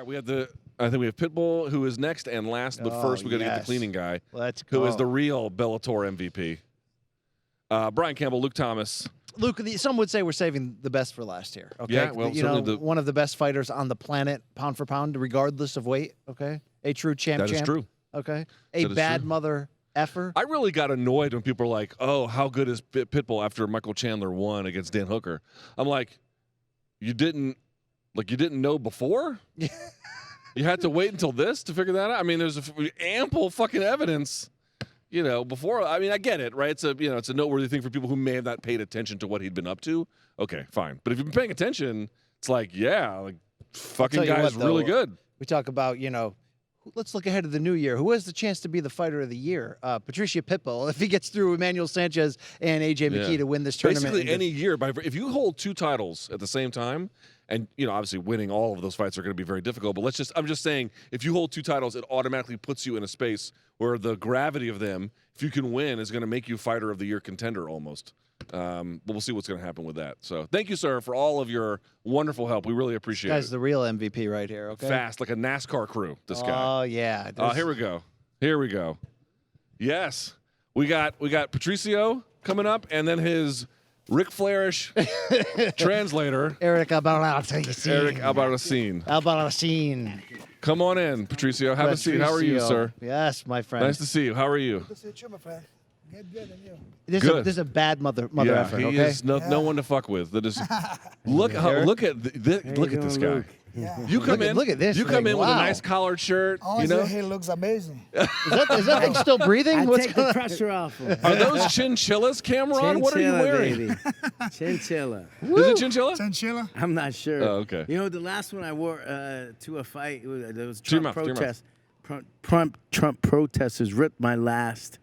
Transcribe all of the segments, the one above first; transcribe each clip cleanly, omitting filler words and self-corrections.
right, I think we have Pitbull, who is next and last, but first we got to get the cleaning guy. Let's go. Who is the real Bellator MVP. Brian Campbell, Luke Thomas. Luke, some would say we're saving the best for last here. Okay, Yeah, well, one of the best fighters on the planet, pound for pound, regardless of weight. Okay, a true champ. That is true. Okay, a bad mother effer. I really got annoyed when people are like, "Oh, how good is Pitbull?" After Michael Chandler won against Dan Hooker. I'm like, you didn't know before. You had to wait until this to figure that out. I mean, there's ample fucking evidence. Before, I mean, I get it, right? It's a noteworthy thing for people who may have not paid attention to what he'd been up to. Okay, fine. But if you've been paying attention, it's like, yeah, fucking guy's really good. We talk about, let's look ahead to the new year. Who has the chance to be the fighter of the year? Patricio Pitbull, if he gets through Emmanuel Sanchez and AJ McKee to win this tournament. Basically, any year, if you hold 2 titles at the same time, and obviously winning all of those fights are going to be very difficult. But I'm just saying, if you hold 2 titles, it automatically puts you in a space where the gravity of them, if you can win, is going to make you fighter of the year contender almost. But we'll see what's going to happen with that. So thank you, sir, for all of your wonderful help. We really appreciate it. This guy's the real MVP right here. Okay. Fast, like a NASCAR crew. This guy. Oh yeah. Here we go. Here we go. Yes, we got Patricio coming up, and then his Ric Flairish translator, Eric Albarracin. Come on in, Patricio. Have a seat. How are you, sir? Yes, my friend. Nice to see you. How are you? Good to see you, my friend. Good, and you? This is a bad mother effort. He okay? is no one to fuck with. That is, look at this guy. Yeah. You come in. Look at this. You come in with a wow. nice collared shirt. Honestly, he looks amazing. Is that thing still breathing? I What's take the pressure off him. Are those chinchillas, Cameron? What are you wearing? Baby. Chinchilla. Is it chinchilla? Chinchilla? I'm not sure. Oh, okay. The last one I wore to a fight, there was To your Trump mouth, to your protest. Trump protesters ripped my last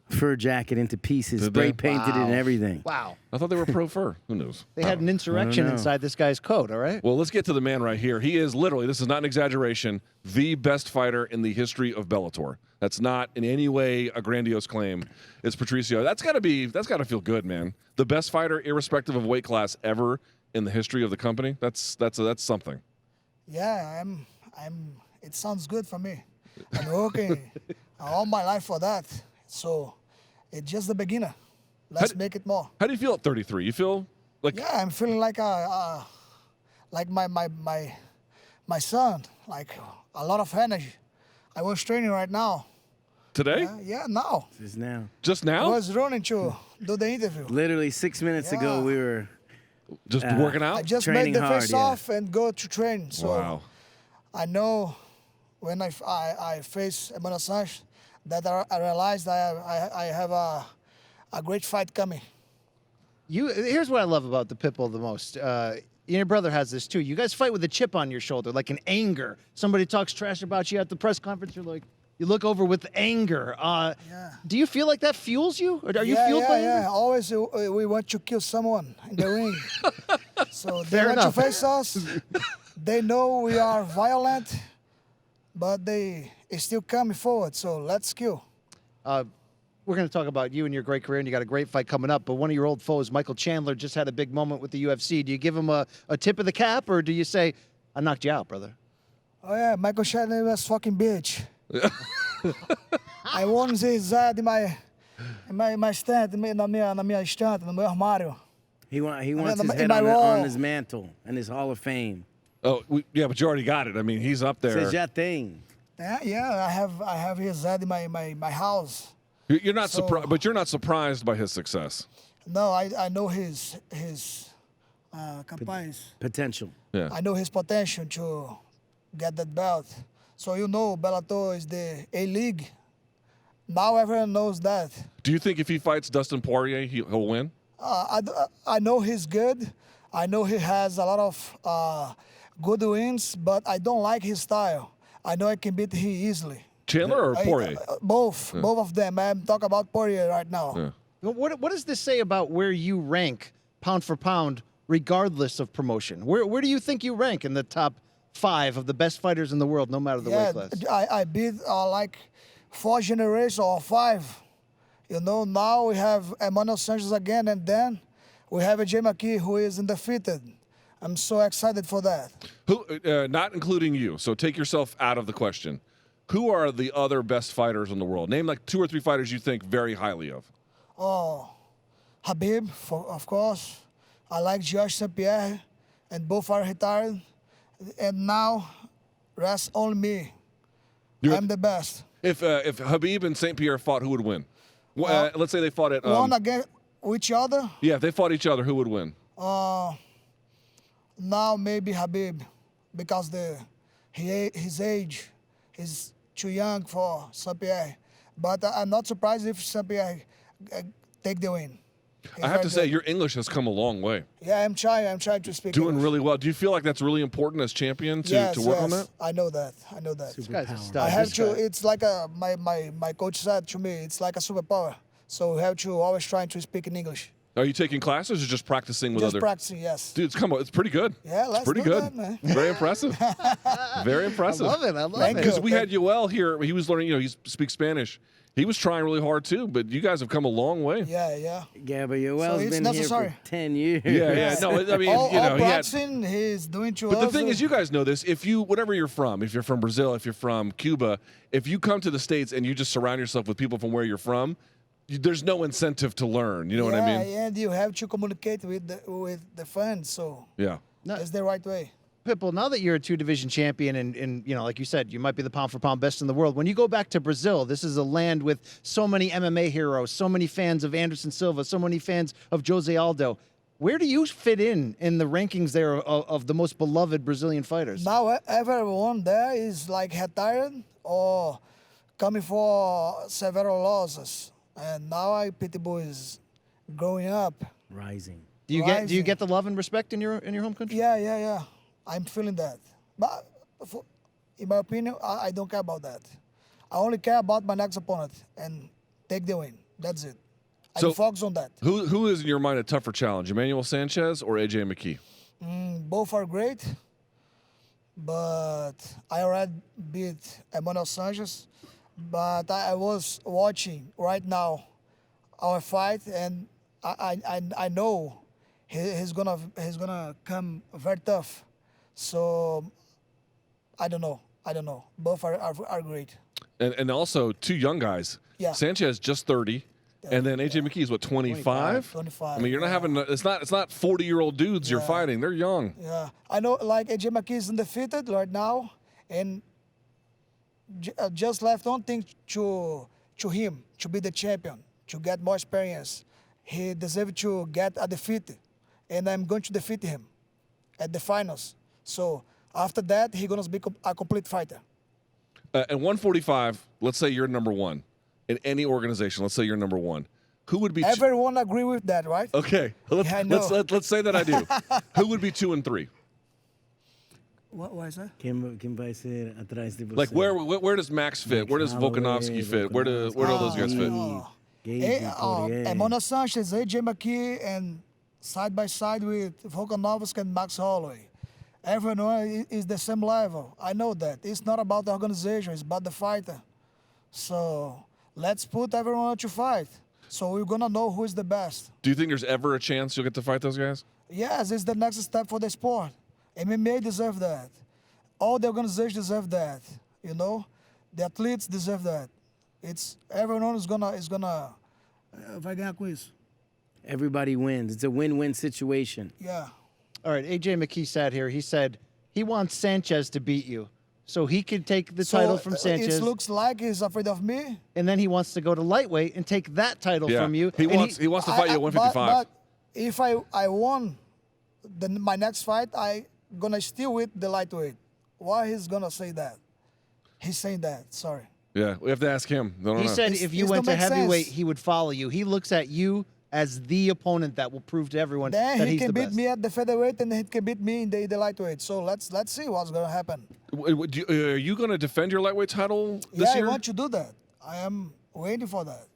fur jacket into pieces, Did they? spray painted it and everything. Wow. I thought they were pro fur. Who knows? They had an insurrection inside this guy's coat. All right. Well, let's get to the man right here. He is literally, this is not an exaggeration, the best fighter in the history of Bellator. That's not in any way a grandiose claim. It's Patricio. That's got to feel good, man. The best fighter, irrespective of weight class, ever in the history of the company. That's something. Yeah, it sounds good for me. I'm working all my life for that. So it's just the beginner. Let's make it more. How do you feel at 33? You feel like? Yeah, I'm feeling like my son, like a lot of energy. I was training right now. Today? Yeah, now. Just now. Just I now? was running to do the interview. Literally 6 minutes ago, we were Just working out? I just training made the hard, face off and go to train. So Wow. I know when I face Emmanuel Sanchez that I realized I have a great fight coming. Here's what I love about the Pitbull the most. Your brother has this too. You guys fight with a chip on your shoulder, like an anger. Somebody talks trash about you at the press conference. You look over with anger. Do you feel like that fuels you? Or are you fueled by anger? Yeah. Always we want to kill someone in the ring. So they Fair want enough. to face us. They know we are violent, but they still coming forward. So let's kill. We're going to talk about you and your great career, and you got a great fight coming up. But one of your old foes, Michael Chandler, just had a big moment with the UFC. Do you give him a tip of the cap, or do you say, I knocked you out, brother? Oh yeah, Michael Chandler was fucking bitch. I won his head in my stand, na minha estante, no meu armário. He wants his in head my wall. on his mantle and his Hall of Fame. Oh, yeah, but you already got it. I mean, he's up there. Says that thing. Yeah, I have his head in my house. You're not surprised, but you're not surprised by his success. No, I know his capaz. Potential. Yeah. I know his potential to get that belt. So Bellator is the A-League. Now everyone knows that. Do you think if he fights Dustin Poirier, he'll win? I know he's good. I know he has a lot of good wins, but I don't like his style. I know I can beat him easily. Chandler or Poirier? Both of them. I'm talking about Poirier right now. Yeah. What does this say about where you rank pound for pound, regardless of promotion? Where do you think you rank in the top 5 of the best fighters in the world, no matter the weight class? I beat like 4 generations or 5. Now we have Emmanuel Sanchez again, and then we have AJ McKee, who is undefeated. I'm so excited for that. Who, not including you, so take yourself out of the question. Who are the other best fighters in the world? Name like 2 or 3 fighters you think very highly of. Oh, Habib, of course. I like Georges St. Pierre, and both are retired. And now, rest only me. I'm the best. If Habib and St. Pierre fought, who would win? Let's say they fought at One against each other. Yeah, if they fought each other, who would win? Now maybe Habib, because his age is too young for St. Pierre. But I'm not surprised if St. Pierre take the win. I have to say, your English has come a long way. Yeah, I'm trying to speak Doing English. really well. Do you feel like that's really important as champion to, Yes, to work yes, on that? I know that. This guy's a stud. I have This to. guy. It's like my coach said to me. It's like a superpower. So we have to always try to speak in English. Are you taking classes or just practicing with Just other? practicing, yes. Dude, come on, it's pretty good. Yeah, it's let's pretty do good. that, man. Very impressive. Very impressive. I love it. I love Thank it. Because you. we had Yoel here. He was learning. You know, he speaks Spanish. He was trying really hard too. But you guys have come a long way. Yeah, yeah. Yeah, but Yoel's it's been necessary. here for 10 years. Yeah, yeah. No, I mean, all he had. practicing, he's doing to But the us. thing is, you guys know this. If you, whatever you're from, if you're from Brazil, if you're from Cuba, if you come to the States and you just surround yourself with people from where you're from, there's no incentive to learn. You know what I mean? And you have to communicate with the fans. So Yeah. it's the right way. Pitbull, now that you're a 2-division champion and you know, like you said, you might be the pound for pound best in the world. When you go back to Brazil, this is a land with so many MMA heroes, so many fans of Anderson Silva, so many fans of Jose Aldo. Where do you fit in the rankings there of the most beloved Brazilian fighters? Now everyone there is like retired or coming for several losses. And now Pitbull is growing up. Rising. Do you get the love and respect in your home country? Yeah. I'm feeling that. But in my opinion, I don't care about that. I only care about my next opponent and take the win. That's it. So- I focus on that. Who is in your mind a tougher challenge, Emmanuel Sanchez or AJ McKee? Both are great, but I already beat Emmanuel Sanchez. But I was watching right now our fight, and I know he's gonna come very tough. So I don't know. Both are great. And also 2 young guys. Yeah. Sanchez just 30. And then AJ McKee is what, 25? 25. I mean, you're not having. It's not 40-year-old dudes you're fighting. They're young. Yeah, I know. Like AJ McKee is undefeated right now, and just left one thing to him to be the champion, to get more experience. He deserves to get a defeat, and I'm going to defeat him at the finals. So after that, he's gonna be a complete fighter. At 145, let's say you're number 1 in any organization. Let's say you're number 1. Who would be? Everyone agree with that, right? Okay, Yeah, I know. let's say that I do. Who would be 2 and 3? What is that? Quem vai ser atrás de você? Like where does Max fit? Where does Volkanovski fit? Where do all those guys fit? Emmanuel Sanchez, AJ McKee, and side by side with Volkanovski and Max Holloway. Everyone is the same level. I know that. It's not about the organization, it's about the fighter. So let's put everyone to fight. So we're gonna know who is the best. Do you think there's ever a chance you'll get to fight those guys? Yes, it's the next step for the sport. MMA deserve that. All the organizations deserve that. You know, the athletes deserve that. It's everyone is gonna vai ganhar com isso. Everybody wins. It's a win-win situation. Yeah. All right, AJ McKee sat here. He said he wants Sanchez to beat you so he could take the title from Sanchez. It looks like he's afraid of me. And then he wants to go to lightweight and take that title from you. He And wants to fight you at 155. But if I won my next fight, I gonna still with the lightweight. Why he's gonna say that? He's saying that. Sorry. Yeah, we have to ask him. I don't He know. said This- if you this went to don't make heavyweight, sense. he would follow you. He looks at you as the opponent that will prove to everyone Then that he he's can the beat best. me at the featherweight, and he can beat me in the lightweight. So let's see what's gonna happen. Are you going to defend your lightweight title this Yeah, year? I want to do that. I am waiting for that.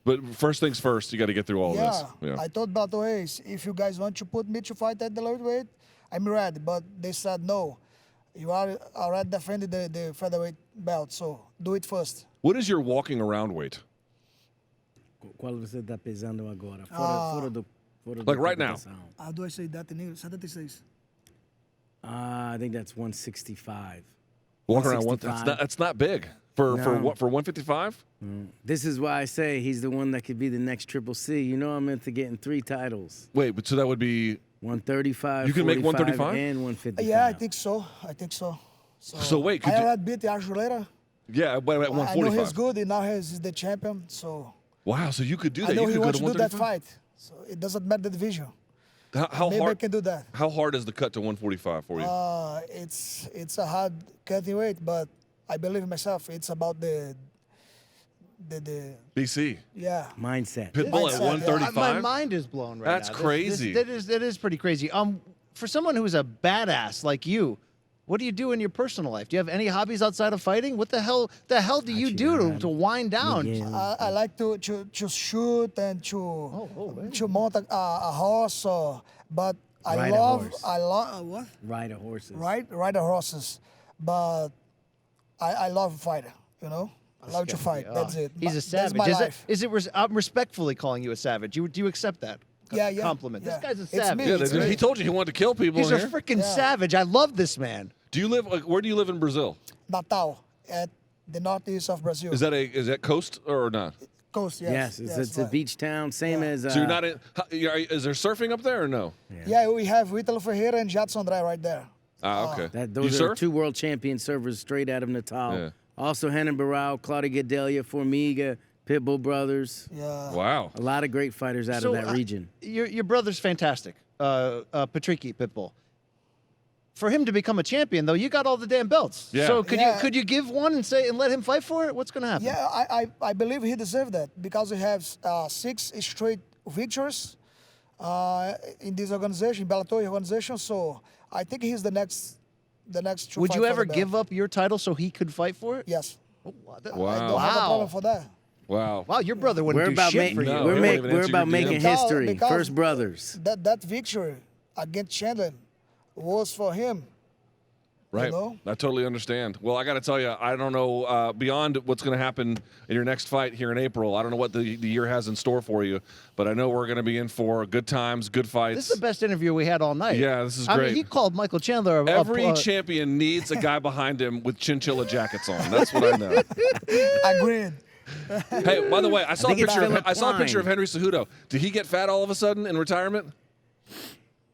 But first things first, you got to get through all Yeah. this. Yeah. I told Bellator, if you guys want to put me to fight at the lightweight, I'm ready. But they said no. You are already defending the featherweight belt, so do it first. What is your walking around weight? Qual você está pesando agora? Fora do Like right now. competição. How do I say that in English? 76. I think that's 165. Walking around 165. that's not big for No. what, for 155. This is why I say he's the one that could be the next Triple C. You know, I'm into getting 3 titles. Wait, but so that would be 135. You can make 45, 135? and 155. Yeah, I think so. So wait, could I you- already beat Archuleta. yeah, but at I know 145. he's good, and now he's the champion. So Wow, so you could do I that. know You he could go wants to to do that 135. fight. So it doesn't matter the division. How Maybe I hard? can do that. How hard is the cut to 145 for you? It's a hard cutting weight, but I believe in myself. It's about the BC. yeah. Mindset. Pitbull Mindset, at yeah. 135. My mind is blown right That's now. crazy. That is pretty crazy. For someone who's a badass like you, what do you do in your personal life? Do you have any hobbies outside of fighting? What the hell do you do to wind down? Miguel. I like to shoot and to mount a horse. But I Ride a love horse. what? Ride a horses. Ride the horses. But I love fighting. You know, I love to fight. That's it. He's a That's savage. my life. I'm respectfully calling you a savage. Do you accept that? Yeah. Compliment. Yeah. This guy's a It's savage. me. Yeah, It's he told you he wanted to kill people. He's in a here. freaking Yeah. savage. I love this man. Do you live? Where do you live in Brazil? Natal at the northeast of Brazil. Is that coast or not? Coast? Yes, it's a right. beach town, same as. So you're not in. Is there surfing up there or no? Yeah, we have Ítalo Ferreira and Jadson André right there. Ah, okay. That, you those are surf? 2 world champion servers straight out of Natal. Yeah. Also, Renan Barão, Claudio Gadelha, Formiga, Pitbull Brothers. Yeah. Wow. A lot of great fighters out of that region. Your brother's fantastic, Patricio Pitbull. For him to become a champion, though, you got all the damn belts. Yeah. So Yeah. could you give one and let him fight for it? What's gonna happen? Yeah, I believe he deserves that because he has 6 straight victories in this organization, Bellator organization. So I think he's the next. To Would fight you for ever the belt. give up your title so he could fight for it? Yes. Oh, I don't Wow. have a problem for that. Wow. Wow, your brother wouldn't We're do about, shit for you. No, we're they make, won't even we're answer about your making DMs. history. Because First brothers. That victory against Chandler was for him. Right. know? I totally understand. Well, I got to tell you, I don't know beyond what's going to happen in your next fight here in April. I don't know what the year has in store for you, but I know we're going to be in for good times, good fights. This is the best interview we had all night. Yeah, this is I great. mean, he called Michael Chandler Every champion needs a guy behind him with chinchilla jackets on. That's what I know. Agreed. Hey, by the way, I saw a think it's picture. Philip I saw a picture of Klein. Henry Cejudo. Did he get fat all of a sudden in retirement?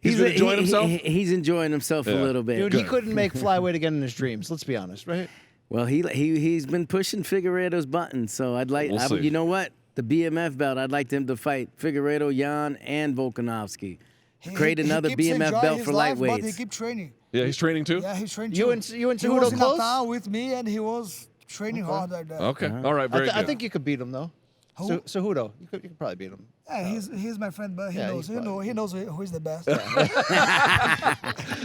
He's been enjoying himself? He's enjoying himself a Yeah. little bit. Dude, he couldn't make flyweight again in his dreams. Let's be honest, right? Well, he's been pushing Figueiredo's buttons, so I'd like. We'll see. You know what? The BMF belt. I'd like them to fight Figueiredo, Jan, and Volkanovski. Create another he keeps BMF enjoying belt his for life, but he lightweights. keeps training. Yeah, he's training too. Yeah, he's training You too. and he Cejudo was in close? Natal with me, and he was training hard like that. Okay. All right. Very I good. think you could beat him though. Who? Cejudo, you could probably beat him. Yeah, he's my friend, but he Yeah, knows. he's He knows who's the best.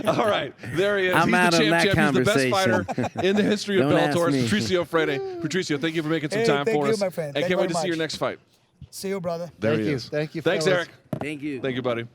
All right, there he is. I'm He's out the on champ. that He's the best conversation. fighter in the history of Don't ask Bellator. me. Patricio Freire. Patricio, thank you for making some Hey, time thank for you, us. my friend. And Thank can't wait you to see very your much. next fight. See you, brother. There Thank he you. is. Thank you, Thanks, fellas. Eric. Thank you. Thank you, buddy.